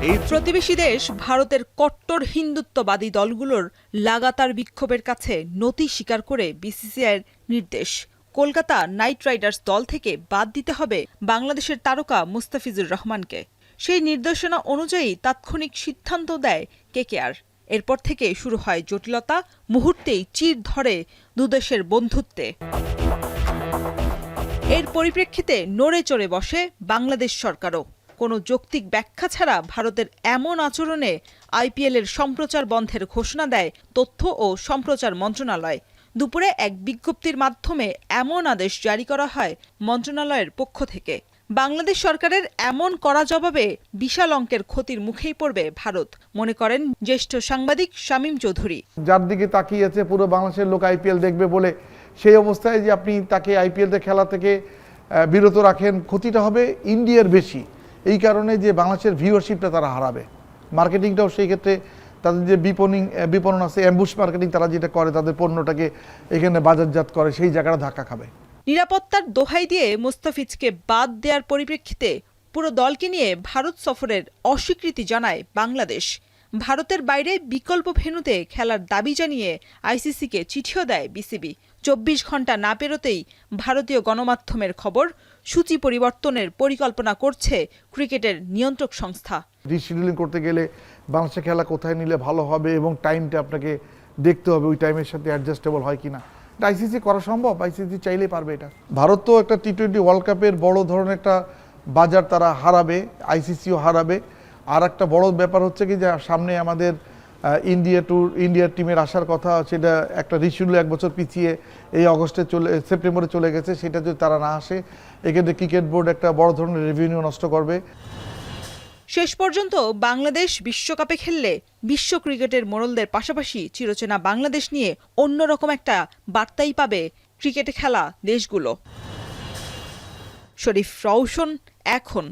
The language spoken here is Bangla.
প্রতিবেশী দেশ ভারতের কট্টর হিন্দুত্ববাদী দলগুলোর লাগাতার বিক্ষোভের কাছে নতি স্বীকার করে বিসিসিআইয়ের নির্দেশ, কলকাতা নাইট রাইডার্স দল থেকে বাদ দিতে হবে বাংলাদেশের তারকা মুস্তাফিজুর রহমানকে। সেই নির্দেশনা অনুযায়ী তাৎক্ষণিক সিদ্ধান্ত দেয় কেকেআর। এরপর থেকে শুরু হয় জটিলতা, মুহূর্তেই চির ধরে দুদেশের বন্ধুত্বে। এর পরিপ্রেক্ষিতে নড়ে চড়ে বসে বাংলাদেশ সরকারও। কোনো যৌক্তিক ব্যাখ্যা ছাড়া ভারতের এমন আচরণে আইপিএলের সম্প্রচার বন্ধের ঘোষণা দেয় তথ্য ও সম্প্রচার মন্ত্রণালয়। দুপুরে এক বিজ্ঞপ্তির মাধ্যমে এমন আদেশ জারি করা হয় মন্ত্রণালয়ের পক্ষ থেকে। বাংলাদেশ সরকারের এমন কড়া জবাবে বিশাল অঙ্কের ক্ষতির মুখেই পড়বে ভারত, মনে করেন জ্যেষ্ঠ সাংবাদিক শামীম চৌধুরী। যার দিকে তাকিয়েছে পুরো বাংলাদেশের লোক আইপিএল দেখবে বলে, সেই অবস্থায় যে আপনি তাকে আইপিএলতে খেলা থেকে বিরত রাখেন, ক্ষতিটা হবে ইন্ডিয়ার বেশি। এই কারণে যে বাংলাদেশের ভিউয়ারশিপটা তারা হারাবে। মার্কেটিংটাও সেই ক্ষেত্রে তাদের যে বিপণন আছে, অ্যাম্বুশ মার্কেটিং, তারা যেটা করে তাদের পণ্যটাকে এখানে বাজারজাত করে, সেই জায়গাটা ধাক্কা খাবে। নিরাপত্তার দোহাই দিয়ে মুস্তাফিজকে বাদ দেওয়ার পরিপ্রেক্ষিতে পুরো দলকে নিয়ে ভারত সফরের অস্বীকৃতি জানায় বাংলাদেশ। ভারতের বাইরে বিকল্প ভেন্যুতে খেলার দাবি জানিয়ে আইসিসিকে চিঠিও দেয় বিসিবি। 24 ঘন্টা না পেরোতেই ভারতীয় গণমাধ্যমের খবর, সূচি পরিবর্তনের পরিকল্পনা করছে ক্রিকেটের নিয়ন্ত্রক সংস্থা। রিশিডিউলিং করতে গেলে বাংলাদেশে খেলা কোথায় নিলে ভালো হবে এবং টাইমটা আপনাকে দেখতে হবে, ওই টাইমের সাথে অ্যাডজাস্টেবল হয় কিনা। এটা আইসিসি করা সম্ভব, আইসিসি চাইলেই পারবে এটা। ভারত তো একটা টি-20 ওয়ার্ল্ড কাপের বড় ধরনের একটা বাজার তারা হারাবে, আইসিসিও হারাবে। আর একটা বড় ব্যাপার হচ্ছে কি, যে সামনে আমাদের ইন্ডিয়ার টিমের আসার কথা, সেটা একটা রিশিডিউল 1 বছর পিছিয়ে এই সেপ্টেম্বরে চলে গেছে। সেটা যদি তারা না আসে, এক্ষেত্রে ক্রিকেট বোর্ড একটা বড় ধরনের রেভিনিউ নষ্ট করবে। শেষ পর্যন্ত বাংলাদেশ বিশ্বকাপে খেললে বিশ্ব ক্রিকেটের মোড়লদের পাশাপাশি চিরচেনা বাংলাদেশ নিয়ে অন্যরকম একটা বার্তাই পাবে ক্রিকেটে খেলা দেশগুলো। শরীফ রওশন, এখন।